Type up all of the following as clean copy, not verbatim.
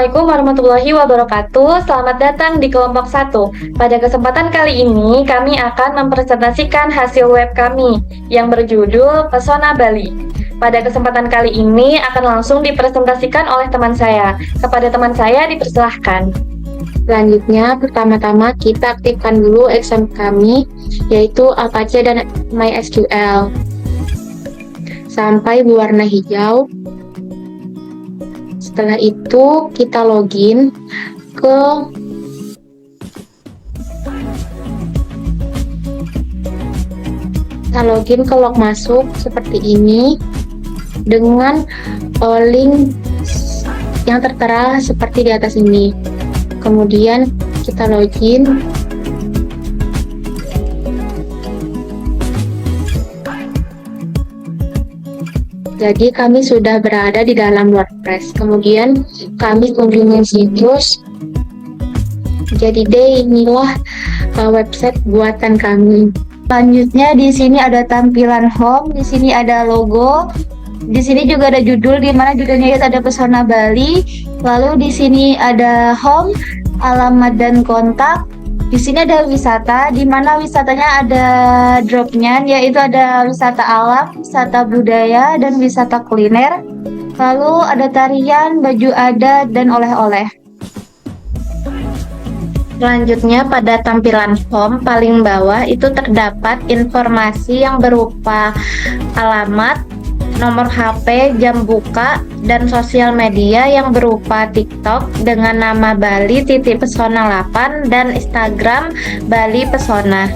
Assalamualaikum warahmatullahi wabarakatuh. Selamat datang di kelompok 1. Pada kesempatan kali ini, kami akan mempresentasikan hasil web kami yang berjudul Pesona Bali. Pada kesempatan kali ini akan langsung dipresentasikan oleh teman saya. Kepada teman saya dipersilahkan. Selanjutnya, pertama-tama kita aktifkan dulu exam kami, yaitu Apache dan MySQL. Sampai berwarna hijau. Setelah itu, kita login ke log masuk seperti ini dengan link yang tertera seperti di atas ini. Kemudian kita login. Jadi kami sudah berada di dalam WordPress. Kemudian kami kunjungi situs. Jadi inilah website buatan kami. Selanjutnya di sini ada tampilan home, di sini ada logo, di sini juga ada judul, di mana judulnya itu ada Pesona Bali. Lalu di sini ada home, alamat dan kontak. Di sini ada wisata, di mana wisatanya ada dropnya, yaitu ada wisata alam, wisata budaya, dan wisata kuliner. Lalu ada tarian, baju adat, dan oleh-oleh. Selanjutnya pada tampilan home paling bawah itu terdapat informasi yang berupa alamat, nomor HP, jam buka, dan sosial media yang berupa TikTok dengan nama Bali.Pesona 8 dan Instagram Bali Pesona.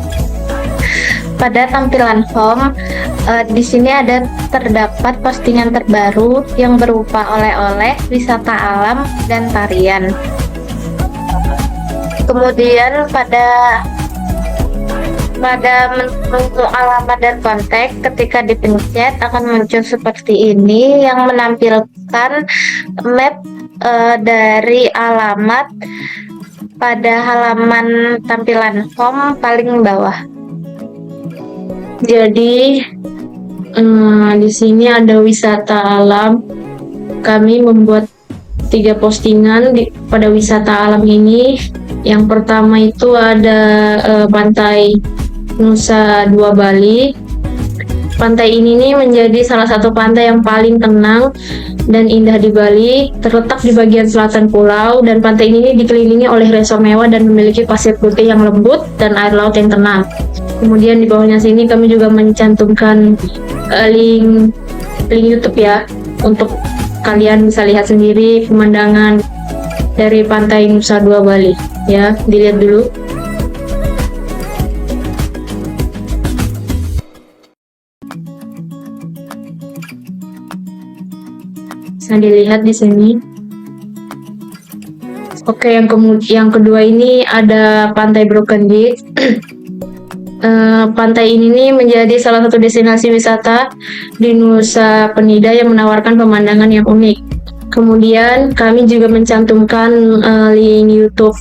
Pada tampilan home, di sini terdapat postingan terbaru yang berupa oleh-oleh, wisata alam, dan tarian. Kemudian pada menu alamat dan kontak, ketika dipencet akan muncul seperti ini yang menampilkan map dari alamat pada halaman tampilan home paling bawah. Jadi di sini ada wisata alam. Kami membuat 3 postingan pada wisata alam ini. Yang pertama itu ada pantai Nusa Dua Bali. Pantai ini nih menjadi salah satu pantai yang paling tenang dan indah di Bali, terletak di bagian selatan pulau, dan pantai ini dikelilingi oleh resort mewah dan memiliki pasir putih yang lembut dan air laut yang tenang. Kemudian di bawahnya sini kami juga mencantumkan link YouTube ya, untuk kalian bisa lihat sendiri pemandangan dari pantai Nusa Dua Bali ya, dilihat dulu. Bisa dilihat di sini. Oke, yang kedua ini ada pantai Broken Beach. Pantai ini nih menjadi salah satu destinasi wisata di Nusa Penida yang menawarkan pemandangan yang unik. Kemudian kami juga mencantumkan link YouTube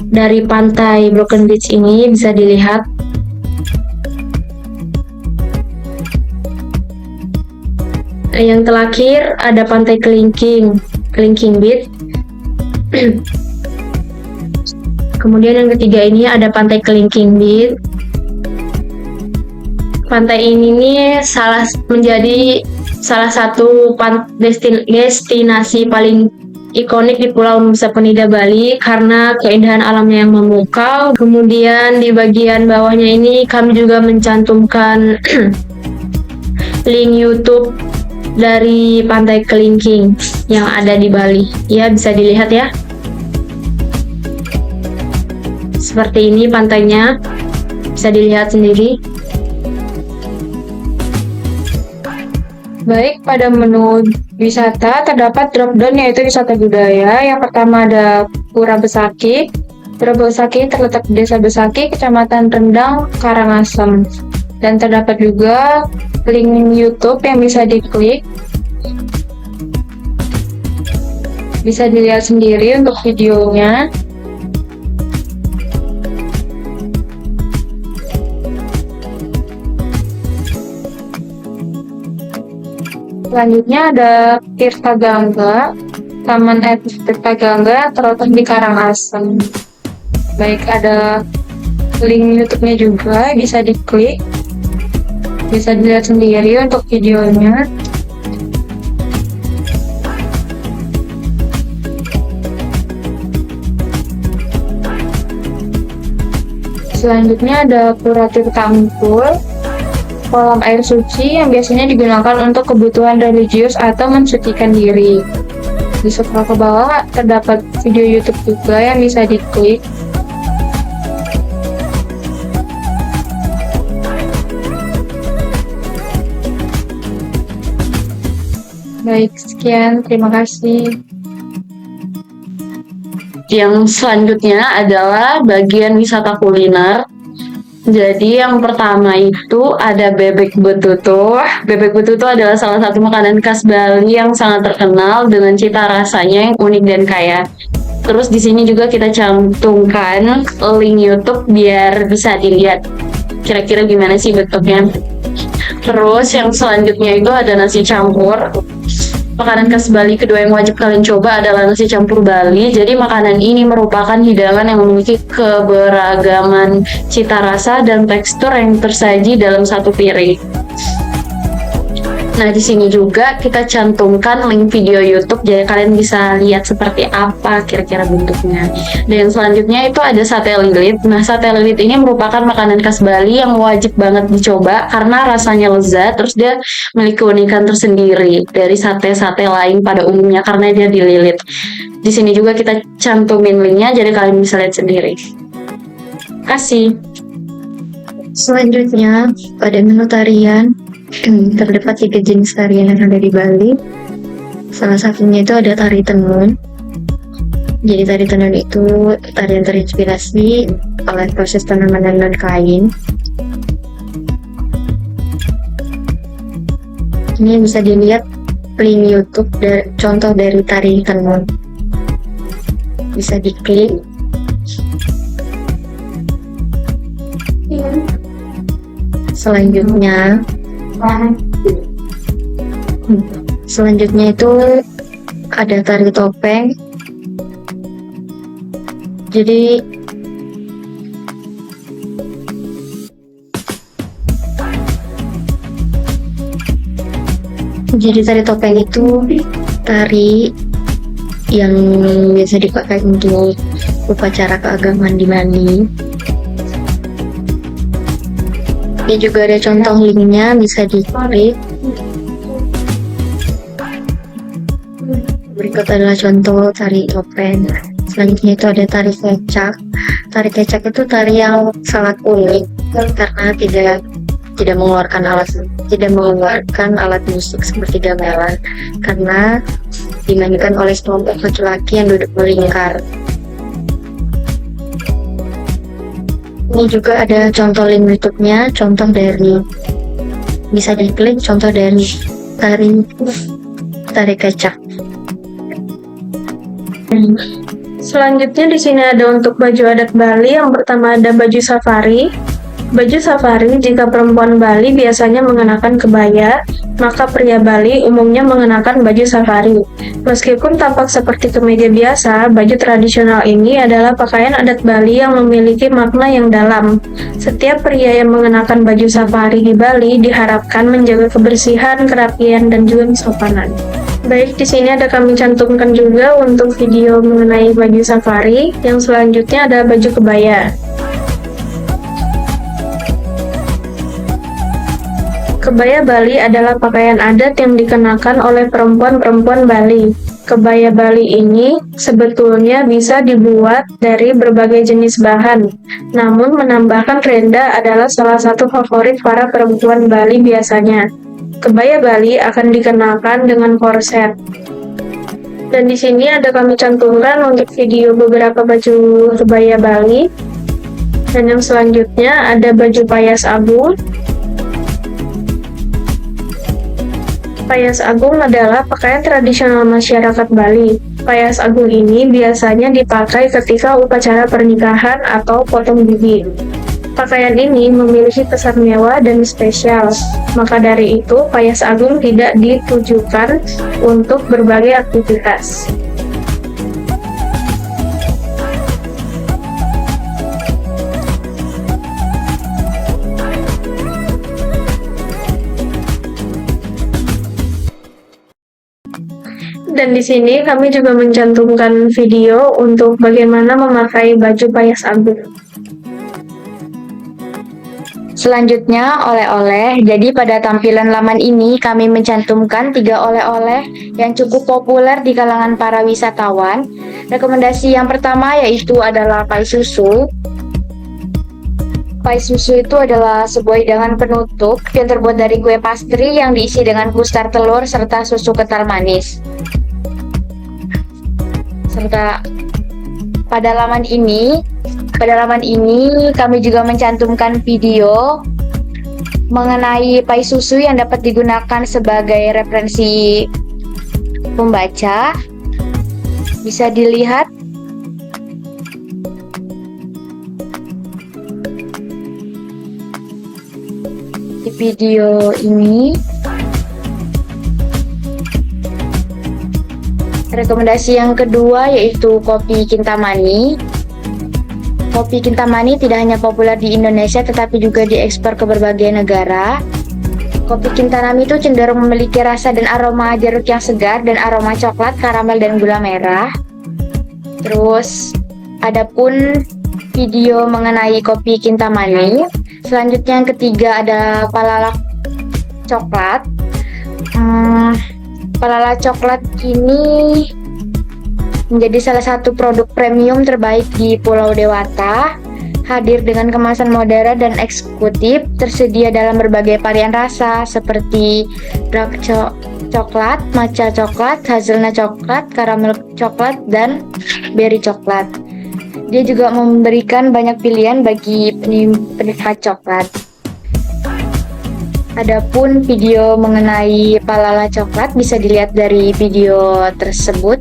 dari pantai Broken Beach ini, bisa dilihat. Yang terakhir ada pantai Kelingking Beach. Kemudian yang ketiga ini ada pantai Kelingking Beach. Pantai ini nih menjadi salah satu destinasi paling ikonik di Pulau Nusa Penida Bali karena keindahan alamnya yang memukau. Kemudian di bagian bawahnya ini kami juga mencantumkan link YouTube dari pantai Kelingking yang ada di Bali. Ya, bisa dilihat ya. Seperti ini pantainya, bisa dilihat sendiri. Baik, pada menu wisata terdapat drop-down yaitu wisata budaya. Yang pertama ada Pura Besaki. Pura Besaki terletak di Desa Besaki, Kecamatan Rendang, Karangasem. Dan terdapat juga link YouTube yang bisa diklik. Bisa dilihat sendiri untuk videonya. Selanjutnya ada Tirta Gangga. Taman Estetika Gangga terletak di Karangasem. Baik, ada link YouTube-nya juga, bisa diklik, bisa dilihat sendiri untuk videonya. Selanjutnya ada Pura Tirta Empul, kolam air suci yang biasanya digunakan untuk kebutuhan religius atau mensucikan diri. Di sebelah ke bawah terdapat video YouTube juga yang bisa diklik. Baik, sekian. Terima kasih. Yang selanjutnya adalah bagian wisata kuliner. Jadi yang pertama itu ada bebek betutu. Bebek betutu adalah salah satu makanan khas Bali yang sangat terkenal dengan cita rasanya yang unik dan kaya. Terus di sini juga kita cantumkan link YouTube biar bisa dilihat kira-kira gimana sih bentuknya. Terus yang selanjutnya itu ada nasi campur. Makanan khas Bali kedua yang wajib kalian coba adalah nasi campur Bali. Jadi makanan ini merupakan hidangan yang memiliki keberagaman cita rasa dan tekstur yang tersaji dalam satu piring. Nah, di sini juga kita cantumkan link video YouTube jadi kalian bisa lihat seperti apa kira-kira bentuknya. Dan selanjutnya itu ada sate lilit. Nah, sate lilit ini merupakan makanan khas Bali yang wajib banget dicoba karena rasanya lezat, terus dia memiliki keunikan tersendiri dari sate-sate lain pada umumnya karena dia dililit. Di sini juga kita cantumin linknya jadi kalian bisa lihat sendiri. Kasih. Selanjutnya, pada menu tarian, terdapat 3 jenis tarian yang ada di Bali. Salah satunya itu ada tari tenun. Jadi tari tenun itu tarian terinspirasi oleh proses penanaman kain. Ini bisa dilihat link YouTube contoh dari tari tenun. Bisa diklik. Selanjutnya itu ada tari topeng. Jadi tari topeng itu tari yang biasa dipakai untuk upacara keagamaan di Bali. Ini juga ada contoh linknya, bisa diklik. Berikut adalah contoh tari topeng. Selanjutnya itu ada tari kecak. Tari kecak itu tari yang sangat unik karena tidak mengeluarkan alat musik seperti gamelan, karena dimainkan oleh sekelompok laki-laki yang duduk melingkar. Ini juga ada contoh link YouTube-nya, bisa diklik contoh dari tari kecak. Selanjutnya di sini ada untuk baju adat Bali. Yang pertama ada baju safari. Baju safari jika perempuan Bali biasanya mengenakan kebaya, maka pria Bali umumnya mengenakan baju safari. Meskipun tampak seperti kemeja biasa, baju tradisional ini adalah pakaian adat Bali yang memiliki makna yang dalam. Setiap pria yang mengenakan baju safari di Bali diharapkan menjaga kebersihan, kerapian, dan juga kesopanan. Baik, di sini ada kami cantumkan juga untuk video mengenai baju safari. Yang selanjutnya ada baju kebaya. Kebaya Bali adalah pakaian adat yang dikenakan oleh perempuan-perempuan Bali. Kebaya Bali ini sebetulnya bisa dibuat dari berbagai jenis bahan, namun menambahkan renda adalah salah satu favorit para perempuan Bali biasanya. Kebaya Bali akan dikenakan dengan korset. Dan di sini ada kami cantumkan untuk video beberapa baju kebaya Bali. Dan yang selanjutnya ada baju payas agung. Payas agung adalah pakaian tradisional masyarakat Bali. Payas agung ini biasanya dipakai ketika upacara pernikahan atau potong gigi. Pakaian ini memiliki kesan mewah dan spesial. Maka dari itu, payas agung tidak ditujukan untuk berbagai aktivitas. dan di sini kami juga mencantumkan video untuk bagaimana memakai baju payas abu. Selanjutnya, oleh-oleh. Jadi pada tampilan laman ini kami mencantumkan 3 oleh-oleh yang cukup populer di kalangan para wisatawan. Rekomendasi yang pertama yaitu adalah pai susu. Pai susu itu adalah sebuah hidangan penutup yang terbuat dari kue pastry yang diisi dengan kustar telur serta susu kental manis. Serta pada laman ini kami juga mencantumkan video mengenai pai susu yang dapat digunakan sebagai referensi pembaca. Bisa dilihat di video ini. Rekomendasi yang kedua yaitu kopi Kintamani. Kopi Kintamani tidak hanya populer di Indonesia tetapi juga diekspor ke berbagai negara. Kopi Kintamani itu cenderung memiliki rasa dan aroma jeruk yang segar dan aroma coklat, karamel, dan gula merah. Terus, adapun video mengenai kopi Kintamani. Selanjutnya yang ketiga ada Palala Coklat. Palala Coklat ini menjadi salah satu produk premium terbaik di Pulau Dewata. Hadir dengan kemasan modern dan eksekutif, tersedia dalam berbagai varian rasa seperti dark coklat, matcha coklat, hazelnut coklat, karamel coklat, dan berry coklat. Dia juga memberikan banyak pilihan bagi penikmat coklat. Adapun video mengenai Palala Coklat bisa dilihat dari video tersebut.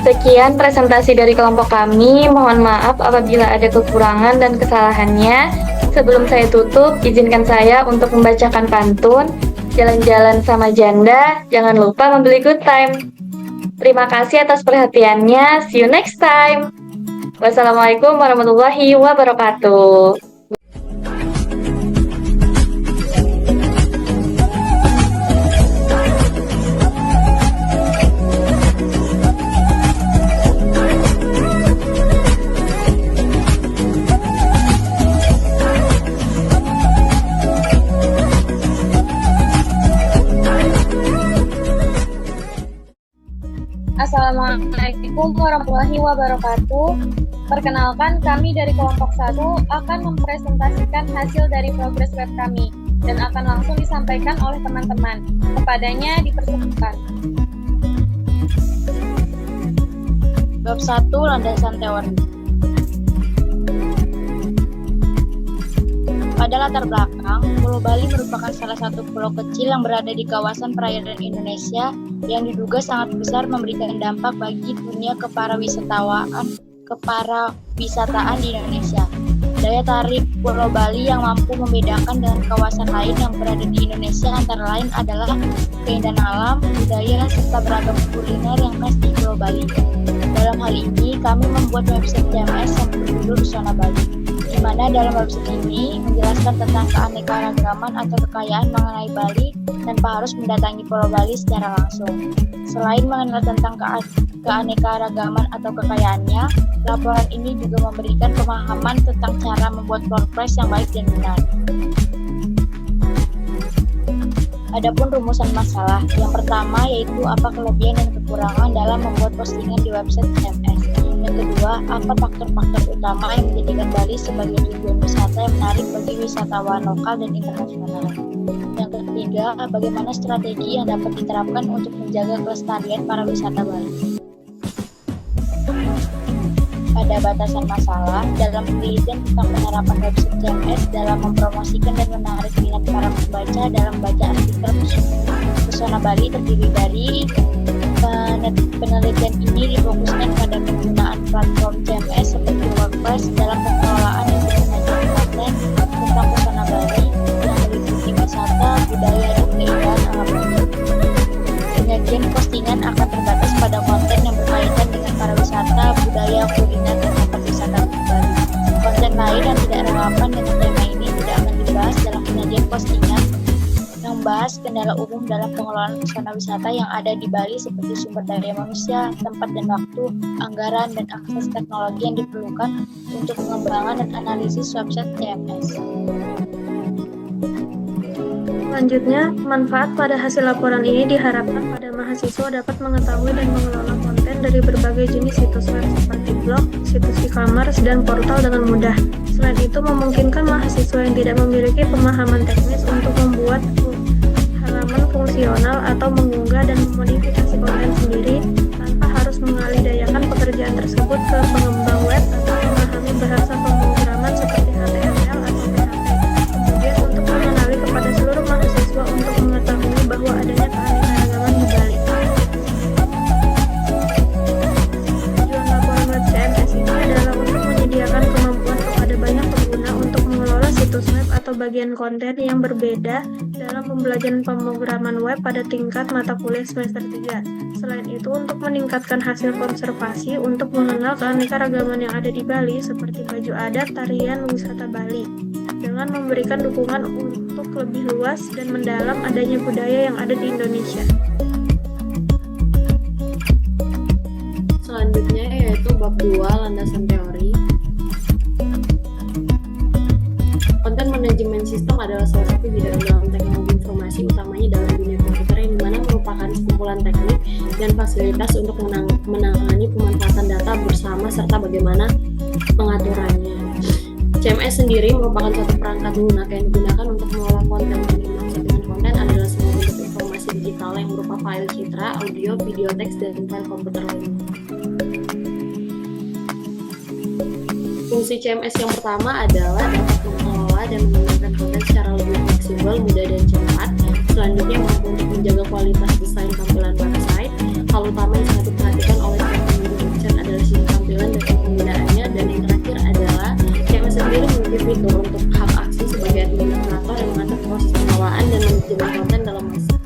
Sekian presentasi dari kelompok kami. Mohon maaf apabila ada kekurangan dan kesalahannya. Sebelum saya tutup, izinkan saya untuk membacakan pantun. Jalan-jalan sama janda, jangan lupa membeli good time. Terima kasih atas perhatiannya. See you next time. Wassalamualaikum warahmatullahi wabarakatuh. Assalamualaikum warahmatullahi wabarakatuh. Perkenalkan, kami dari kelompok 1 akan mempresentasikan hasil dari progres web kami dan akan langsung disampaikan oleh teman-teman. Kepadanya dipersilakan. Bab 1, landasan teori. Pada latar belakang, Pulau Bali merupakan salah satu pulau kecil yang berada di kawasan perairan Indonesia yang diduga sangat besar memberikan dampak bagi dunia keparawisataan di Indonesia. Daya tarik Pulau Bali yang mampu membedakan dengan kawasan lain yang berada di Indonesia antara lain adalah keindahan alam, budaya, serta beragam kuliner yang khas di Pulau Bali. Dalam hal ini, kami membuat website CMS yang berjudul Pesona Bali, di mana dalam website ini menjelaskan tentang keanekaragaman atau kekayaan mengenai Bali tanpa harus mendatangi Pulau Bali secara langsung. Selain mengenal tentang keanekaragaman atau kekayaannya, laporan ini juga memberikan pemahaman tentang cara membuat WordPress yang baik dan benar. Adapun rumusan masalah, yang pertama yaitu apa kelebihan dan kekurangan dalam membuat postingan di website CMS. Yang kedua, apa faktor-faktor utama yang menjadikan Bali sebagai tujuan wisata yang menarik bagi wisatawan lokal dan internasional. Yang ketiga, bagaimana strategi yang dapat diterapkan untuk menjaga kelestarian para wisata Bali. Pada batasan masalah, dalam penelitian tentang penerapan website CMS dalam mempromosikan dan menarik minat para pembaca dalam baca artikel Pesona Bali terdiri dari penelitian ini difokuskan pada penggunaan platform CMS seperti WordPress dalam pengelolaan dan penyajian konten tentang Pesona Bali yang meliputi 1. lain yang tidak relevan dengan tema ini tidak akan dibahas dalam penyajian postingan yang membahas kendala umum dalam pengelolaan pesona wisata yang ada di Bali seperti sumber daya manusia, tempat dan waktu, anggaran, dan akses teknologi yang diperlukan untuk pengembangan dan analisis website CMS. Selanjutnya, manfaat pada hasil laporan ini diharapkan pada mahasiswa dapat mengetahui dan mengelola konten dari berbagai jenis situs web seperti blog, situs e-commerce, dan portal dengan mudah. Selain itu, memungkinkan mahasiswa yang tidak memiliki pemahaman teknis untuk membuat halaman fungsional atau mengunggah dan memodifikasi konten sendiri tanpa harus mengalihdayakan pekerjaan tersebut ke pengembang web atau memahami bahasa pemrograman seperti HTML atau PHP. Kemudian untuk mengenali kepada seluruh mahasiswa untuk mengetahui bahwa adanya keanekaragaman di Bali. Tujuan laporan web CMS ini adalah untuk menyediakan kemampuan kepada banyak pengguna untuk mengelola situs web atau bagian konten yang berbeda dalam pembelajaran pemrograman web pada tingkat mata kuliah semester 3. Selain itu, untuk meningkatkan hasil konservasi untuk mengenal keanekaragaman yang ada di Bali seperti baju adat, tarian, wisata Bali, dengan memberikan dukungan untuk lebih luas dan mendalam adanya budaya yang ada di Indonesia. Selanjutnya yaitu bab 2 landasan teori. Konten manajemen sistem adalah salah satu bidang dalam teknologi informasi, utamanya dalam dunia komputer, yang dimana merupakan sekumpulan teknik dan fasilitas untuk menangani pemanfaatan data bersama serta bagaimana pengaturannya. CMS sendiri merupakan suatu perangkat lunak yang digunakan untuk mengolah konten. Yang dimaksud dengan konten adalah semua bentuk informasi digital yang berupa file citra, audio, video, teks, dan file komputer lainnya. Fungsi CMS yang pertama adalah dapat mengelola dan menggunakan konten secara lebih fleksibel, mudah, dan cepat. Selanjutnya mampu untuk menjaga kualitas desain tampilan website. Hal utama yang sangat diperhatikan oleh pengguna website adalah sistem tampilan dan penggunaannya. Dan yang terakhir adalah CMS sendiri memiliki fitur untuk hak aksi sebagai administrator yang mengatur proses pengelolaan dan manajemen konten dalam website.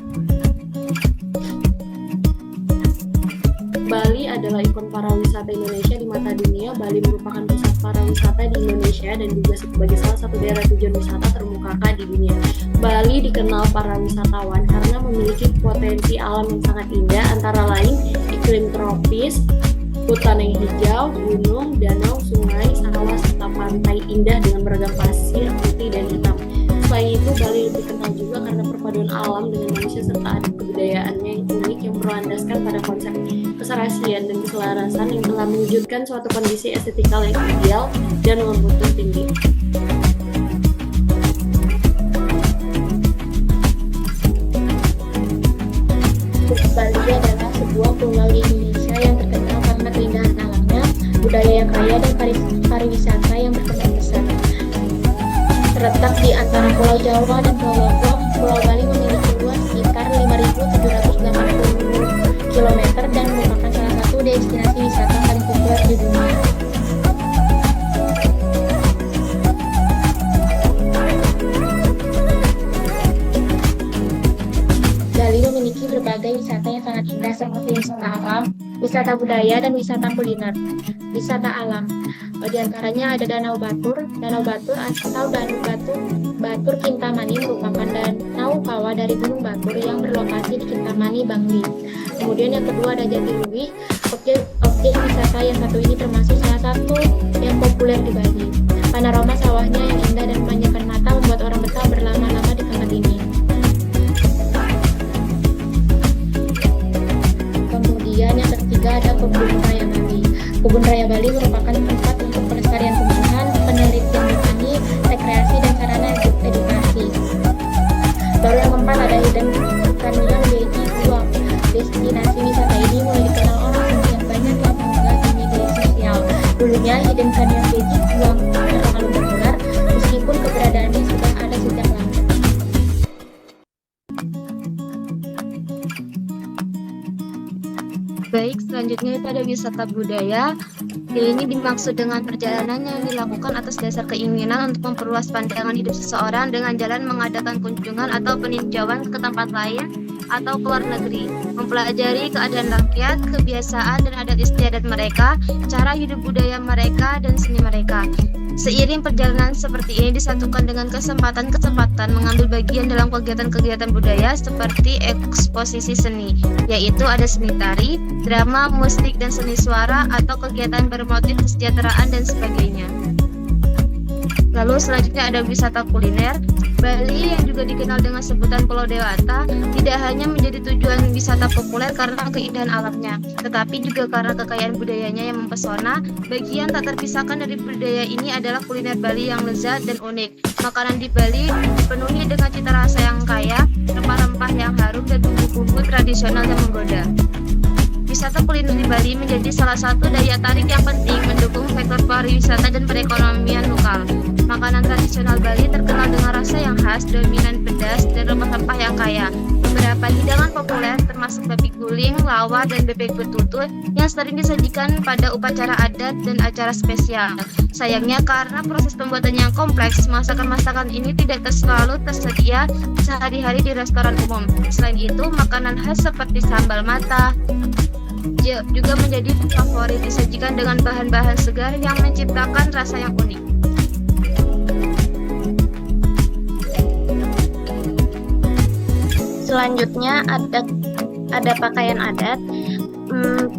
Bali adalah ikon pariwisata Indonesia di mata dunia. Bali merupakan pusat pariwisata di Indonesia dan juga sebagai salah satu daerah tujuan wisata terkemuka di dunia. Bali dikenal para wisatawan karena memiliki potensi alam yang sangat indah, antara lain iklim tropis, hutan yang hijau, gunung, danau, sungai, sawah, serta pantai indah dengan beragam pasir putih dan hitam. Selain itu, Bali dikenal juga karena perpaduan alam dengan manusia serta adat kebudayaannya yang unik yang berlandaskan pada konsep keserasian dan keselarasan yang telah mewujudkan suatu kondisi estetikal yang ideal dan bermutu tinggi. Bali adalah sebuah pulau di Indonesia yang terkenal karena keindahan alamnya, budaya yang kaya, dan pariwisata yang berkembang pesat. Terletak di antara Pulau Jawa dan Pulau Lombok, Pulau Bali memiliki luas sekitar 5.780 km dan merupakan salah satu destinasi wisata paling populer di dunia. Bali memiliki berbagai wisata yang sangat indah seperti wisata alam, wisata budaya, dan wisata kuliner. Wisata alam, di antaranya ada Danau Batur. Danau Batur atau Batur Kintamani merupakan danau kawah dari Gunung Batur yang berlokasi di Kintamani, Bangli. Kemudian yang kedua ada Jatiluwih. Objek wisata yang satu ini termasuk salah satu yang populer di Bali. Panorama sawahnya yang indah dan memanjakan mata membuat orang betah berlama-lama di tempat ini. Kemudian yang ketiga ada Kebun Raya Bali. Kebun Raya Bali merupakan tempat untuk pelestarian tumbuhan, penelitian botani, rekreasi, dan sarana edukasi. Baru yang keempat ada Hidden Canyon Beji Guam. Destinasi wisata ini mulai dikenal orang semakin banyak yang mengunggah di media sosial. Dulunya Hidden Canyon Beji Guam terlalu populer, meskipun keberadaannya sudah ada sejak lama. Baik, selanjutnya itu ada wisata budaya. Ini dimaksud dengan perjalanan yang dilakukan atas dasar keinginan untuk memperluas pandangan hidup seseorang dengan jalan mengadakan kunjungan atau peninjauan ke tempat lain atau ke luar negeri, mempelajari keadaan rakyat, kebiasaan dan adat istiadat mereka, cara hidup budaya mereka, dan seni mereka. Seiring perjalanan seperti ini disatukan dengan kesempatan-kesempatan mengambil bagian dalam kegiatan-kegiatan budaya seperti eksposisi seni, yaitu ada seni tari, drama, musik, dan seni suara atau kegiatan bermotif kesejahteraan dan sebagainya. Lalu selanjutnya ada wisata kuliner. Bali yang juga dikenal dengan sebutan Pulau Dewata tidak hanya menjadi tujuan wisata populer karena keindahan alamnya, tetapi juga karena kekayaan budayanya yang mempesona. Bagian tak terpisahkan dari budaya ini adalah kuliner Bali yang lezat dan unik. Makanan di Bali dipenuhi dengan cita rasa yang kaya, rempah-rempah yang harum, dan bumbu-bumbu tradisional yang menggoda. Wisata kuliner di Bali menjadi salah satu daya tarik yang penting mendukung sektor pariwisata dan perekonomian lokal. Makanan tradisional Bali terkenal dengan rasa yang khas, dominan pedas, dan rempah-rempah yang kaya. Beberapa hidangan populer termasuk babi guling, lawa, dan bebek betutu yang sering disajikan pada upacara adat dan acara spesial. Sayangnya karena proses pembuatannya yang kompleks, masakan-masakan ini tidak selalu tersedia sehari-hari di restoran umum. Selain itu, makanan khas seperti sambal mata juga menjadi favorit, disajikan dengan bahan-bahan segar yang menciptakan rasa yang unik. Selanjutnya ada pakaian adat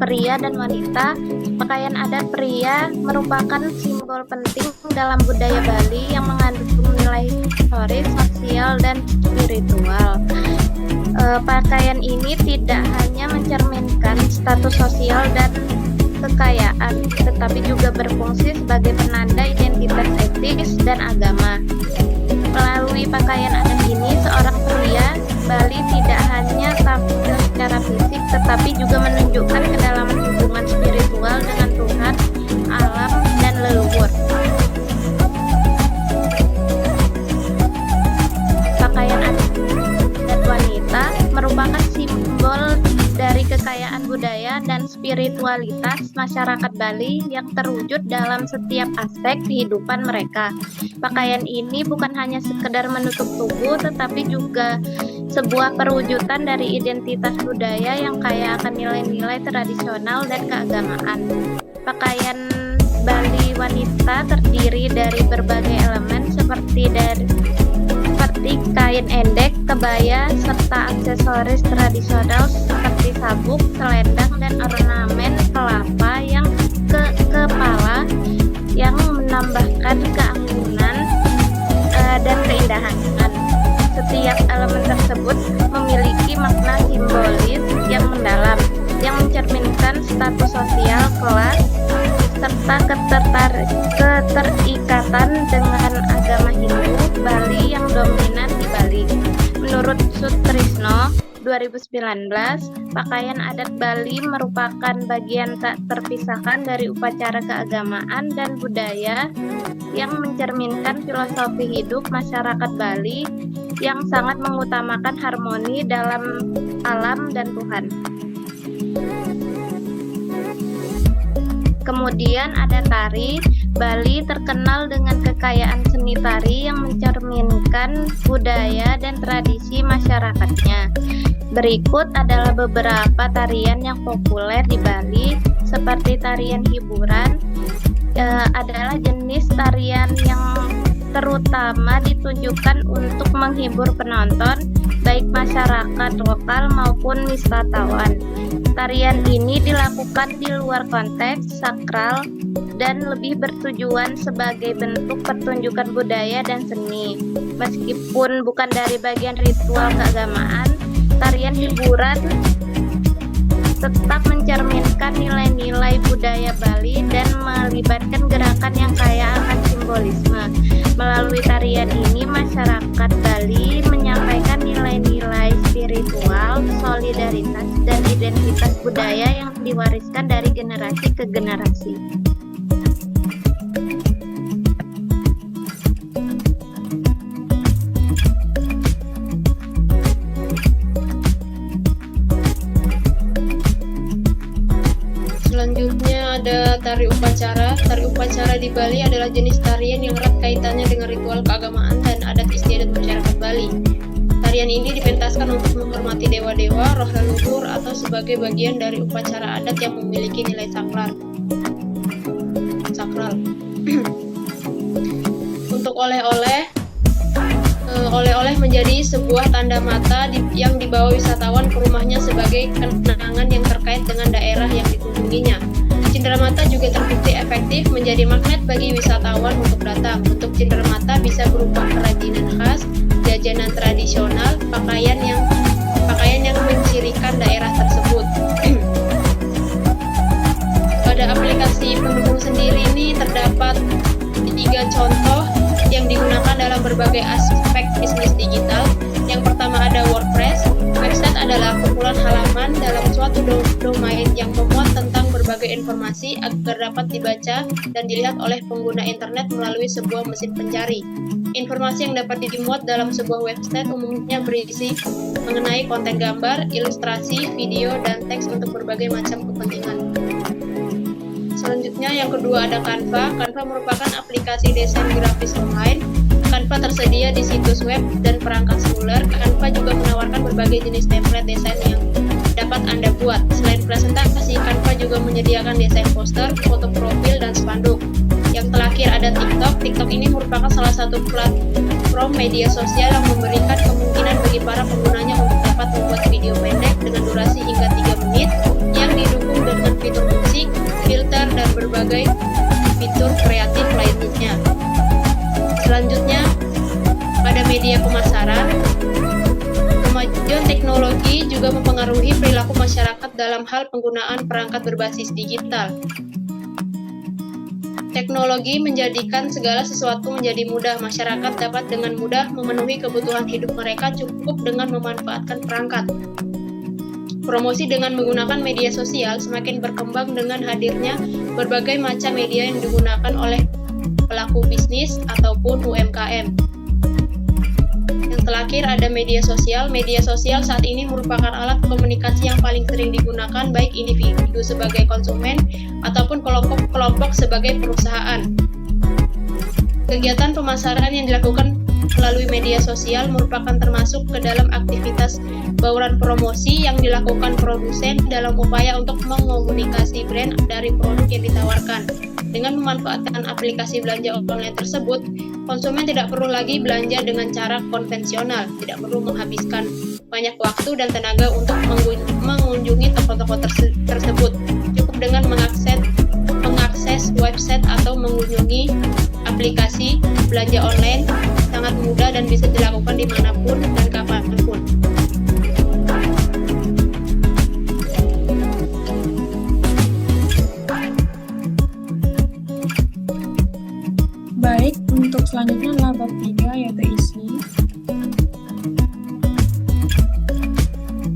pria dan wanita. Pakaian adat pria merupakan simbol penting dalam budaya Bali yang mengandung nilai historis, sosial, dan spiritual. Pakaian ini tidak hanya mencerminkan status sosial dan kekayaan, tetapi juga berfungsi sebagai penanda identitas etis dan agama. Melalui pakaian adat ini, seorang pria Bali tidak hanya tampil secara fisik, tetapi juga menunjukkan kedalaman hubungan spiritual dengan Tuhan, alam, dan leluhur. Pakaian adat wanita merupakan simbol dari kekayaan budaya dan spiritualitas masyarakat Bali yang terwujud dalam setiap aspek kehidupan mereka. Pakaian ini bukan hanya sekedar menutup tubuh, tetapi juga sebuah perwujudan dari identitas budaya yang kaya akan nilai-nilai tradisional dan keagamaan. Pakaian Bali wanita terdiri dari berbagai elemen seperti kain endek, kebaya, serta aksesoris tradisional seperti sabuk, selendang, dan ornamen kelapa yang ke kepala yang menambahkan keanggunan dan keindahan. Setiap elemen tersebut memiliki makna simbolis yang mendalam, yang mencerminkan status sosial, kelas, serta keterikatan dengan agama Hindu Bali yang dominan di Bali. Menurut Sutrisno 2019, pakaian adat Bali merupakan bagian tak terpisahkan dari upacara keagamaan dan budaya yang mencerminkan filosofi hidup masyarakat Bali yang sangat mengutamakan harmoni dalam alam dan Tuhan. Kemudian ada tari. Bali terkenal dengan kekayaan seni tari yang mencerminkan budaya dan tradisi masyarakatnya. Berikut adalah beberapa tarian yang populer di Bali, seperti tarian hiburan. Adalah jenis tarian yang terutama ditunjukkan untuk menghibur penonton, baik masyarakat lokal maupun wisatawan. Tarian ini dilakukan di luar konteks sakral dan lebih bertujuan sebagai bentuk pertunjukan budaya dan seni. Meskipun bukan dari bagian ritual keagamaan, tarian hiburan tetap mencerminkan nilai-nilai budaya Bali dan melibatkan gerakan yang kaya akan simbolisme. Melalui tarian ini, masyarakat Bali menyampaikan nilai-nilai spiritual, solidaritas, dan identitas budaya yang diwariskan dari generasi ke generasi. Selanjutnya ada tari upacara. Tari upacara di Bali adalah jenis tarian yang erat kaitannya dengan ritual keagamaan dan adat istiadat masyarakat Bali. Tari Tarian ini dipentaskan untuk menghormati dewa-dewa, roh leluhur, atau sebagai bagian dari upacara adat yang memiliki nilai sakral. Untuk oleh-oleh menjadi sebuah tanda mata yang dibawa wisatawan ke rumahnya sebagai kenangan yang terkait dengan daerah yang dikunjunginya. Cenderamata juga terbukti efektif menjadi magnet bagi wisatawan untuk datang. Bentuk cenderamata bisa berupa kerajinan khas, jajanan tradisional, pakaian yang mencirikan daerah tersebut. Pada aplikasi pendukung sendiri ini terdapat 3 contoh yang digunakan dalam berbagai aspek bisnis digital. Yang pertama ada WordPress. Website adalah kumpulan halaman dalam suatu domain yang memuat tentang berbagai informasi agar dapat dibaca dan dilihat oleh pengguna internet melalui sebuah mesin pencari. Informasi yang dapat dimuat dalam sebuah website umumnya berisi mengenai konten gambar, ilustrasi, video, dan teks untuk berbagai macam kepentingan. Selanjutnya yang kedua ada Canva. Canva merupakan aplikasi desain grafis online. Canva tersedia di situs web dan perangkat seluler. Canva juga menawarkan berbagai jenis template desain yang dapat Anda buat. Selain presentasi, Canva juga menyediakan desain poster, foto profil, dan spanduk. Yang terakhir ada TikTok. TikTok ini merupakan salah satu platform media sosial yang memberikan kemungkinan bagi para penggunanya untuk dapat membuat video pendek dengan durasi hingga 3 menit yang didukung dengan fitur musik, filter, dan berbagai fitur kreatif lainnya. Selanjutnya, pada media pemasaran, kemajuan teknologi juga mempengaruhi perilaku masyarakat dalam hal penggunaan perangkat berbasis digital. Teknologi menjadikan segala sesuatu menjadi mudah. Masyarakat dapat dengan mudah memenuhi kebutuhan hidup mereka cukup dengan memanfaatkan perangkat. Promosi dengan menggunakan media sosial semakin berkembang dengan hadirnya berbagai macam media yang digunakan oleh pelaku bisnis ataupun UMKM. Yang terakhir ada media sosial. Media sosial saat ini merupakan alat komunikasi yang paling sering digunakan baik individu sebagai konsumen ataupun kelompok sebagai perusahaan. Kegiatan pemasaran yang dilakukan melalui media sosial merupakan termasuk ke dalam aktivitas bauran promosi yang dilakukan produsen dalam upaya untuk mengomunikasi brand dari produk yang ditawarkan. Dengan memanfaatkan aplikasi belanja online tersebut, konsumen tidak perlu lagi belanja dengan cara konvensional, tidak perlu menghabiskan banyak waktu dan tenaga untuk mengunjungi toko-toko tersebut. Cukup dengan mengakses website atau mengunjungi aplikasi belanja online, sangat mudah dan bisa dilakukan dimanapun dan kapanpun. Baik, untuk selanjutnya adalah bab 3 yaitu isi.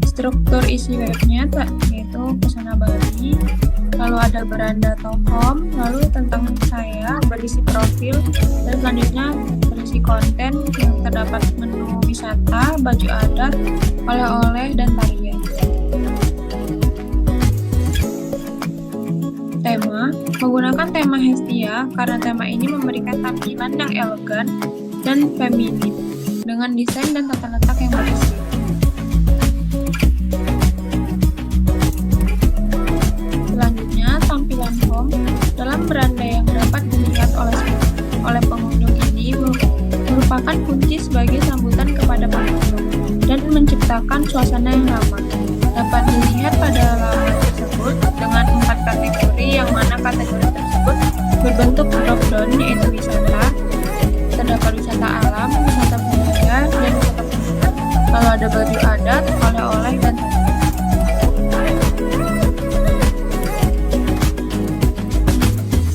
Struktur isi webnya yaitu Pesona Bali, lalu ada beranda.com, lalu tentang saya berisi profil, dan selanjutnya berisi konten yang terdapat menu wisata, baju adat, oleh-oleh, dan tarian. Tema, menggunakan tema Hestia karena tema ini memberikan tampilan yang elegan dan feminin dengan desain dan tata letak yang bersih. Selanjutnya, tampilan home dalam beranda yang dapat dilihat oleh pengunjung ini merupakan kunci sebagai sambutan kepada pengunjung dan menciptakan suasana yang ramah. Dapat dilihat pada laman tersebut dengan 4 kategori, yang mana kategori tersebut berbentuk drop-down yaitu wisata, terdapat wisata alam, wisata budaya, dan wisata kuliner, lalu ada baju adat, oleh-oleh, dan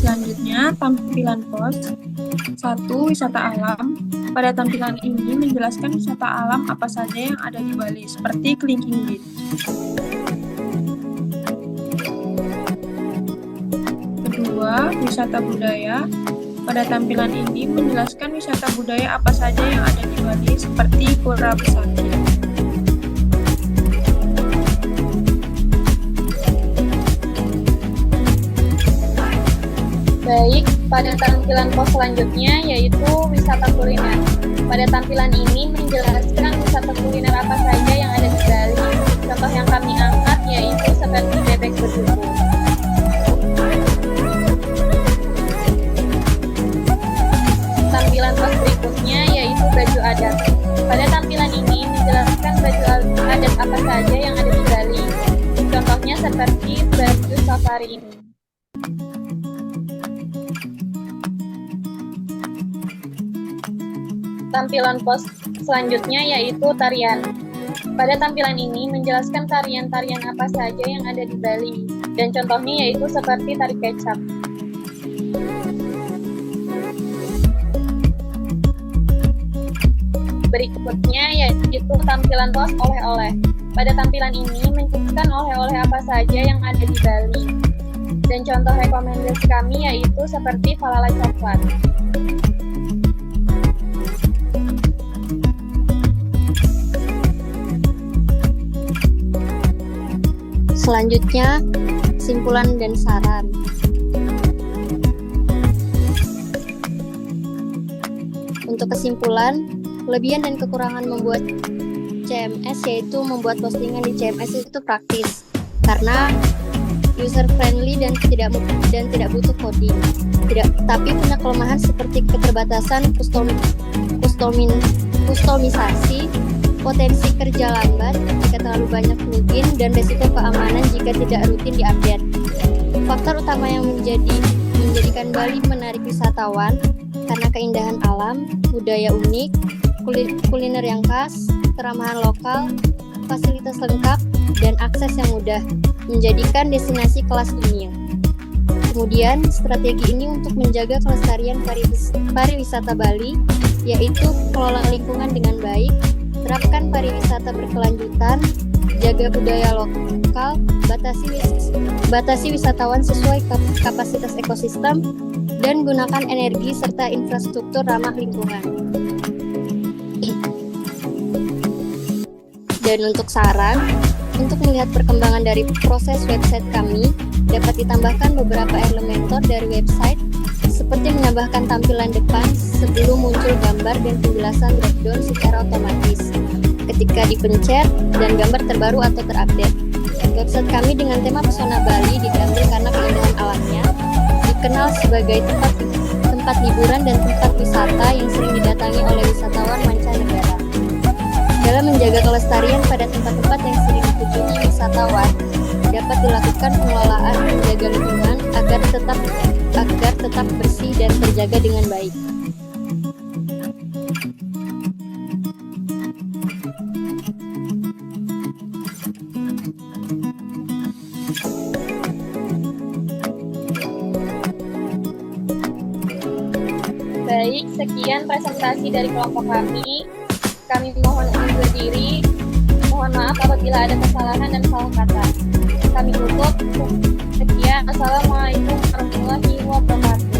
selanjutnya tampilan post. 1. Wisata alam. Pada tampilan ini menjelaskan wisata alam apa saja yang ada di Bali, seperti Kelingking Beach. Kedua, wisata budaya. Pada tampilan ini menjelaskan wisata budaya apa saja yang ada di Bali, seperti Pura Besakih. Baik, pada tampilan pos selanjutnya yaitu wisata kuliner. Pada tampilan ini menjelaskan wisata kuliner apa saja yang ada di Bali. Contoh yang kami angkat yaitu seperti bebek betutu. Tampilan pos berikutnya yaitu baju adat. Pada tampilan ini menjelaskan baju adat apa saja yang ada di Bali. Contohnya seperti baju safari ini. Tampilan pos selanjutnya yaitu tarian. Pada tampilan ini menjelaskan tarian-tarian apa saja yang ada di Bali, dan contohnya yaitu seperti tari kecap. Berikutnya yaitu tampilan pos oleh-oleh. Pada tampilan ini menjelaskan oleh-oleh apa saja yang ada di Bali, dan contoh rekomendasi kami yaitu seperti falala coklat. Selanjutnya, kesimpulan dan saran. Untuk kesimpulan, kelebihan dan kekurangan membuat CMS yaitu membuat postingan di CMS itu praktis karena user friendly dan tidak butuh coding. Tapi punya kelemahan seperti keterbatasan kustomisasi, potensi kerja lambat jika terlalu banyak plugin, dan resiko keamanan jika tidak rutin diupdate. Faktor utama yang menjadikan Bali menarik wisatawan karena keindahan alam, budaya unik, kuliner yang khas, keramahan lokal, fasilitas lengkap, dan akses yang mudah, menjadikan destinasi kelas dunia. Kemudian, strategi ini untuk menjaga kelestarian pariwisata Bali, yaitu kelola lingkungan dengan baik, terapkan pariwisata berkelanjutan, jaga budaya lokal, batasi wisatawan sesuai kapasitas ekosistem, dan gunakan energi serta infrastruktur ramah lingkungan. Dan untuk saran, untuk melihat perkembangan dari proses website kami, dapat ditambahkan beberapa elementor dari website, seperti menambahkan tampilan depan sebelum muncul gambar dan penjelasan dropdown secara otomatis ketika dipencet dan gambar terbaru atau terupdate. Website kami dengan tema Pesona Bali diambil karena keindahan alamnya, dikenal sebagai tempat hiburan dan tempat wisata yang sering didatangi oleh wisatawan mancanegara. Dalam menjaga kelestarian pada tempat-tempat yang sering dikunjungi wisatawan, dapat dilakukan pengelolaan menjaga lingkungan agar tetap bersih dan terjaga dengan baik. Baik, sekian presentasi dari kelompok kami. Kami mohon undur diri. Mohon maaf apabila ada kesalahan dan salah kata. Kami tutup. Sekian. Assalamualaikum warahmatullahi wabarakatuh.